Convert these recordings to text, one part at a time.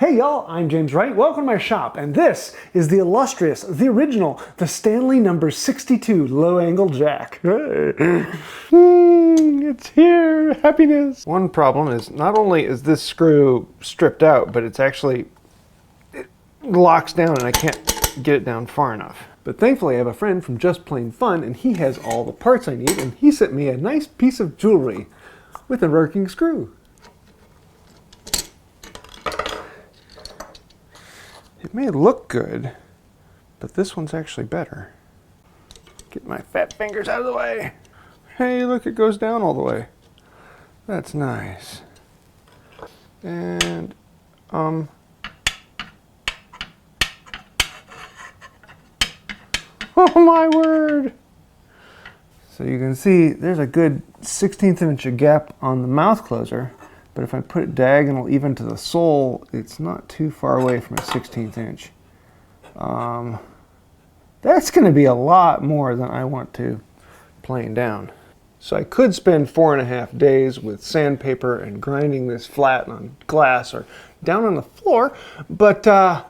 Hey y'all, I'm James Wright. Welcome to my shop, and this is the illustrious, the original, the Stanley number 62 low-angle jack. It's here, happiness. One problem is not only is this screw stripped out, but it locks down and I can't get it down far enough. But thankfully I have a friend from Just Plain Fun, and he has all the parts I need, and he sent me a nice piece of jewelry with a working screw. It may look good, but this one's actually better. Get my fat fingers out of the way. Hey, look, it goes down all the way. That's nice. And, oh my word! So you can see there's a good 1/16 inch gap on the mouth closer. But if I put it diagonal even to the sole, it's not too far away from a 1/16 inch. That's going to be a lot more than I want to plane down. So I could spend 4.5 days with sandpaper and grinding this flat on glass or down on the floor, but I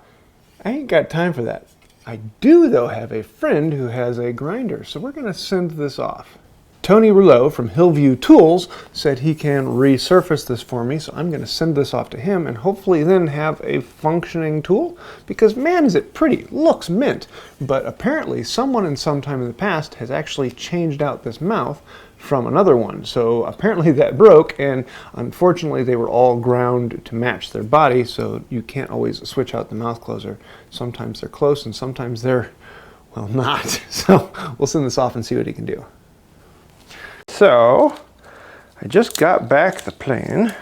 ain't got time for that. I do, though, have a friend who has a grinder, so we're going to send this off. Tony Rouleau from Hillview Tools said he can resurface this for me, so I'm going to send this off to him and hopefully then have a functioning tool, because man is it pretty, looks mint, but apparently someone in some time in the past has actually changed out this mouth from another one, so apparently that broke, and unfortunately they were all ground to match their body, so you can't always switch out the mouth closer. Sometimes they're close and sometimes they're, well, not. So we'll send this off and see what he can do. So, I just got back the plane.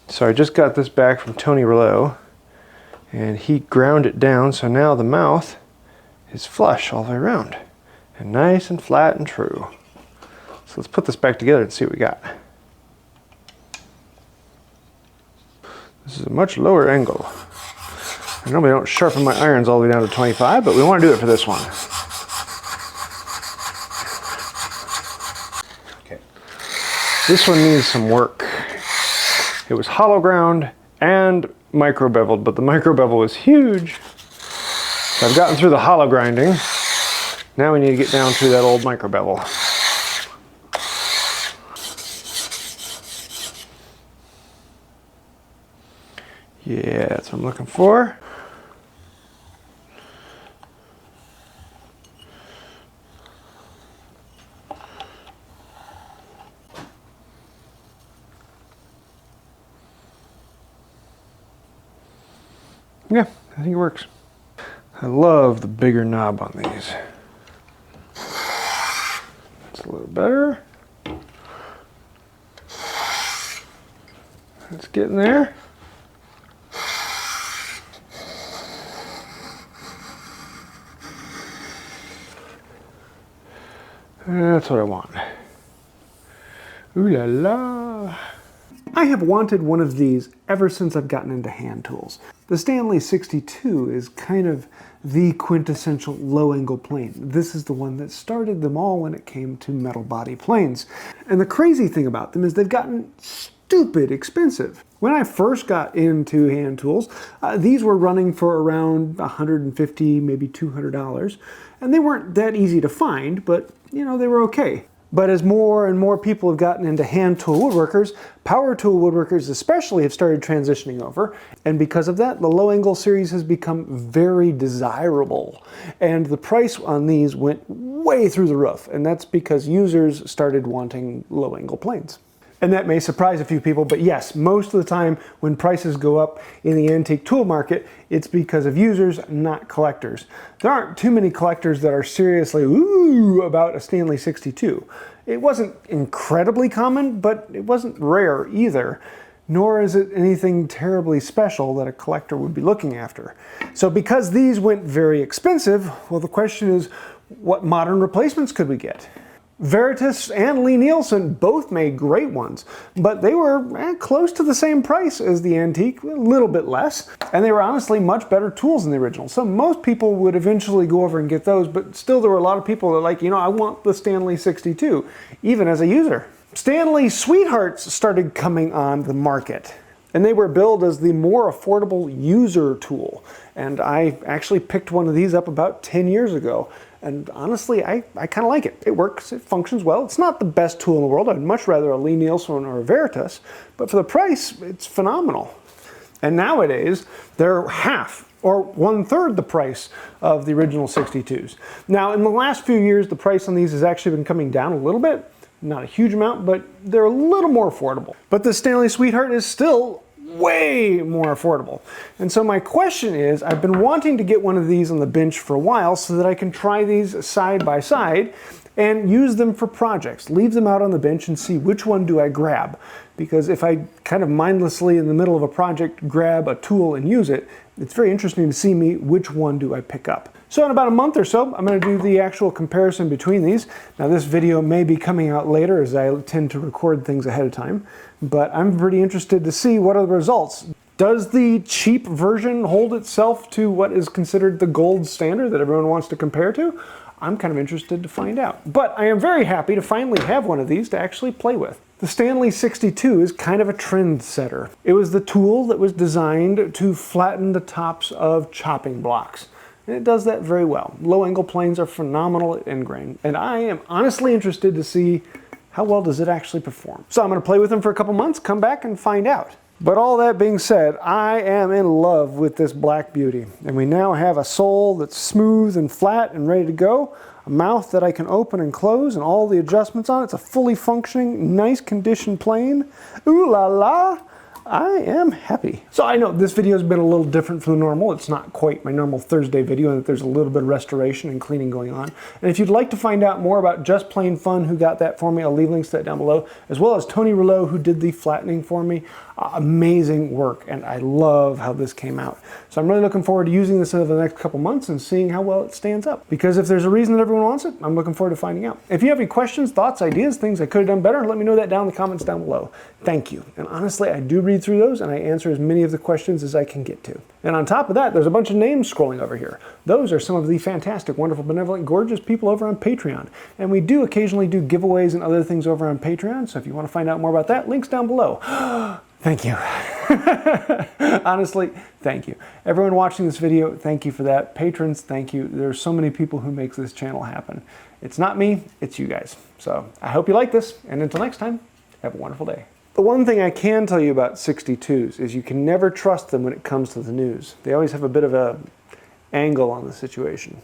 So I just got this back from Tony Rouleau, and he ground it down, so now the mouth is flush all the way around, and nice and flat and true. So let's put this back together and see what we got. This is a much lower angle. I normally don't sharpen my irons all the way down to 25, but we want to do it for this one. This one needs some work. It was hollow ground and micro beveled, but the micro bevel was huge. So I've gotten through the hollow grinding. Now we need to get down through that old micro bevel. Yeah, that's what I'm looking for. Yeah, I think it works. I love the bigger knob on these. That's a little better. It's getting there. That's what I want. Ooh la la. I have wanted one of these ever since I've gotten into hand tools. The Stanley 62 is kind of the quintessential low-angle plane. This is the one that started them all when it came to metal body planes. And the crazy thing about them is they've gotten stupid expensive. When I first got into hand tools, these were running for around $150, maybe $200, and they weren't that easy to find, but you know, they were okay. But as more and more people have gotten into hand tool woodworkers, power tool woodworkers especially have started transitioning over. And because of that, the low angle series has become very desirable. And the price on these went way through the roof. And that's because users started wanting low angle planes. And that may surprise a few people, but yes, most of the time when prices go up in the antique tool market, it's because of users, not collectors. There aren't too many collectors that are seriously ooh about a Stanley 62. It wasn't incredibly common, but it wasn't rare either, nor is it anything terribly special that a collector would be looking after. So because these went very expensive, well, the question is, what modern replacements could we get? Veritas and Lee Nielsen both made great ones, but they were close to the same price as the antique, a little bit less, and they were honestly much better tools than the original. So most people would eventually go over and get those, but still there were a lot of people that were like, you know, I want the Stanley 62, even as a user. Stanley Sweethearts started coming on the market. And they were billed as the more affordable user tool. And I actually picked one of these up about 10 years ago. And honestly, I kind of like it. It works, it functions well. It's not the best tool in the world. I'd much rather a Lee Nielsen or a Veritas, but for the price, it's phenomenal. And nowadays, they're half or 1/3 the price of the original 62s. Now, in the last few years, the price on these has actually been coming down a little bit. Not a huge amount, but they're a little more affordable. But the Stanley Sweetheart is still way more affordable. And so my question is, I've been wanting to get one of these on the bench for a while so that I can try these side by side and use them for projects. Leave them out on the bench and see which one do I grab. Because if I kind of mindlessly in the middle of a project grab a tool and use it, it's very interesting to see me which one do I pick up. So in about a month or so, I'm going to do the actual comparison between these. Now this video may be coming out later as I tend to record things ahead of time, but I'm pretty interested to see what are the results. Does the cheap version hold itself to what is considered the gold standard that everyone wants to compare to? I'm kind of interested to find out. But I am very happy to finally have one of these to actually play with. The Stanley 62 is kind of a trend setter. It was the tool that was designed to flatten the tops of chopping blocks. And it does that very well. Low angle planes are phenomenal at end grain. And I am honestly interested to see how well does it actually perform. So I'm going to play with them for a couple months, come back and find out. But all that being said, I am in love with this black beauty. And we now have a sole that's smooth and flat and ready to go. A mouth that I can open and close and all the adjustments on it. It's a fully functioning, nice condition plane. Ooh la la! I am happy. So I know this video has been a little different from the normal. It's not quite my normal Thursday video, and there's a little bit of restoration and cleaning going on. And if you'd like to find out more about Just Plain Fun, who got that for me, I'll leave links to that down below, as well as Tony Rouleau, who did the flattening for me. Amazing work, and I love how this came out. So I'm really looking forward to using this over the next couple months and seeing how well it stands up. Because if there's a reason that everyone wants it, I'm looking forward to finding out. If you have any questions, thoughts, ideas, things I could have done better, let me know that down in the comments down below. Thank you. And honestly, I do read through those and I answer as many of the questions as I can get to. And on top of that, there's a bunch of names scrolling over here. Those are some of the fantastic, wonderful, benevolent, gorgeous people over on Patreon. And we do occasionally do giveaways and other things over on Patreon. So if you want to find out more about that, links down below. Thank you. Honestly, thank you. Everyone watching this video, thank you for that. Patrons, thank you. There's so many people who make this channel happen. It's not me, it's you guys. So I hope you like this, and until next time, have a wonderful day. The one thing I can tell you about 62s is you can never trust them when it comes to the news. They always have a bit of an angle on the situation.